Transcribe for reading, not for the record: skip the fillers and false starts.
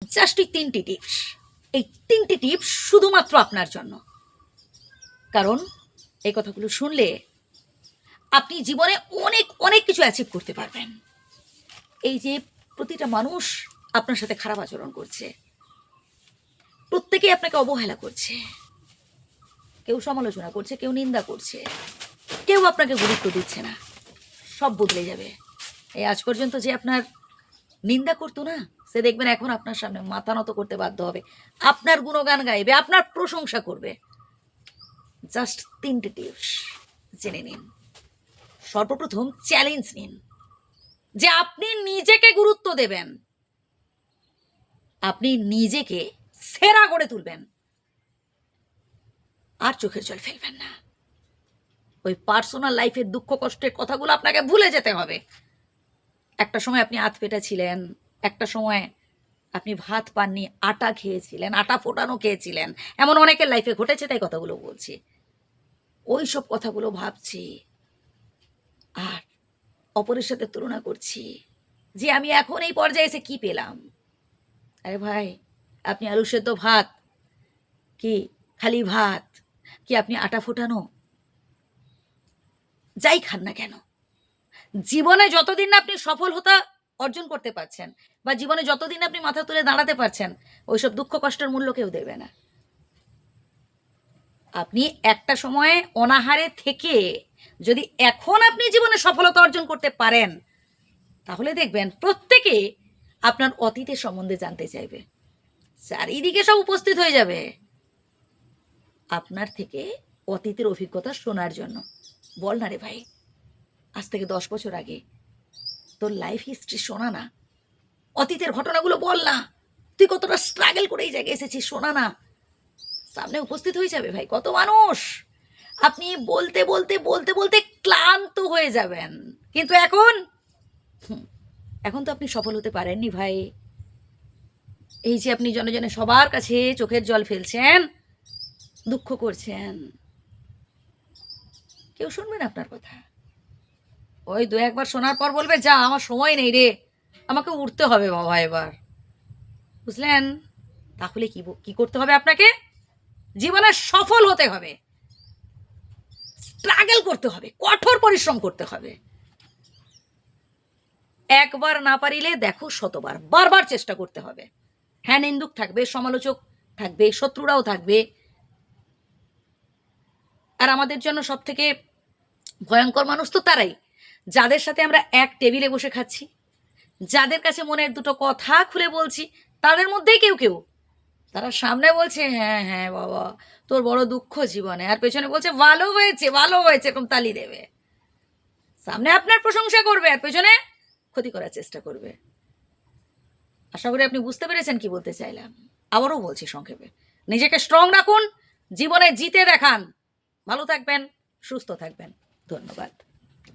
Just এই তিনটি tips শুধুমাত্র আপনার জন্য। কারণ এই কথাগুলো শুনলে আপনি জীবনে অনেক অনেক কিছু অ্যাচিভ করতে পারবেন। এই যে প্রতিটা মানুষ আপনার সাথে খারাপ আচরণ করছে, প্রত্যেকেই আপনাকে অবহেলা করছে, কেউ সমালোচনা করছে, কেউ নিন্দা করছে, কেউ আপনাকে গুরুত্ব দিচ্ছে না, সব বদলে যাবে। এই আজ পর্যন্ত যে আপনার নিন্দা করতো না, সে দেখবেন এখন আপনার সামনে মাথা নত করতে বাধ্য হবে, আপনার গুণগান গাইবে, আপনার প্রশংসা করবে। জাস্ট তিনটে টিপস জেনে নিন। সর্বপ্রথম চ্যালেঞ্জ নিন যে আপনি নিজেকে গুরুত্ব দেবেন, আপনি নিজেকে সেরা করে তুলবেন, আর চোখের জল ফেলবেন না। ওই পার্সোনাল লাইফের দুঃখ কষ্টের কথাগুলো আপনাকে ভুলে যেতে হবে। একটা সময় আপনি আধপেটা ছিলেন, একটা সময় আপনি ভাত পাননি, আটা খেয়েছিলেন, আটা ফোটানো খেয়েছিলেন, এমন অনেকের লাইফে ঘটেছে, তাই কথাগুলো বলছি। ওই সব কথাগুলো ভাবছি আর অপরের সাথে তুলনা করছি যে আমি এখন এই পর্যায়ে এসে কি পেলাম। আরে ভাই, আপনি আলু সেদ্ধ ভাত, কি খালি ভাত, কি আপনি আটা ফোটানো, যাই খান না কেন, জীবনে যতদিন না আপনি সফলতা অর্জন করতে পারছেন বা জীবনে যতদিন আপনি মাথা তুলে দাঁড়াতে পারছেন, ওইসব দুঃখ কষ্টের মূল্য কেউ দেবে না। আপনি একটা সময়ে অনাহারে থেকে যদি এখন আপনি জীবনে সফলতা অর্জন করতে পারেন, তাহলে দেখবেন প্রত্যেকে আপনার অতীতের সম্বন্ধে জানতে চাইবে, চারিদিকে সব উপস্থিত হয়ে যাবে আপনার থেকে অতীতের অভিজ্ঞতা শোনার জন্য। বল না রে ভাই, আজ থেকে 10 বছর আগে তোর লাইফ হিস্ট্রি শোনা না, অতীতের ঘটনাগুলো বল না, তুই কতটা স্ট্রাগল করে এই জায়গায় এসেছিস শোনা না। সামনে উপস্থিত হয়ে যাবে ভাই কত মানুষ, আপনি বলতে বলতে বলতে বলতে ক্লান্ত হয়ে যাবেন। কিন্তু এখন তো আপনি সফল হতে পারেননি ভাই। এই যে আপনি জনে জনে সবার কাছে চোখের জল ফেলছেন, দুঃখ করছেন, কেউ শুনবেন আপনার কথা? ওই দু একবার শোনার পর বলবে, যা আমার সময় নেই রে, আমাকে উঠতে হবে বাবা এবার। বুঝলেন? তাহলে কি করতে হবে আপনাকে? জীবনে সফল হতে হবে, স্ট্রাগল করতে হবে, কঠোর পরিশ্রম করতে হবে। একবার না পারিলে দেখো শতবার, বারবার চেষ্টা করতে হবে। হ্যাঁ, নিন্দুক থাকবে, সমালোচক থাকবে, শত্রুরাও থাকবে। আর আমাদের জন্য সব থেকে ভয়ঙ্কর মানুষ তো তারাই, যাদের সাথে আমরা এক টেবিলে বসে খাচ্ছি, যাদের কাছে মনের দুটো কথা খুলে বলছি, তাদের মধ্যেই কেউ কেউ তারা সামনে বলছে হ্যাঁ হ্যাঁ বাবা তোর বড় দুঃখ জীবনে, আর পেছনে বলছে ভালো হয়েছে ভালো হয়েছে, এরকম তালি দেবে। সামনে আপনার প্রশংসা করবে আর পেছনে ক্ষতি করার চেষ্টা করবে। আশা করি আপনি বুঝতে পেরেছেন কি বলতে চাইলাম। আবারও বলছি সংক্ষেপে, নিজেকে স্ট্রং রাখুন, জীবনে জিতে দেখান। ভালো থাকবেন, সুস্থ থাকবেন। ধন্যবাদ।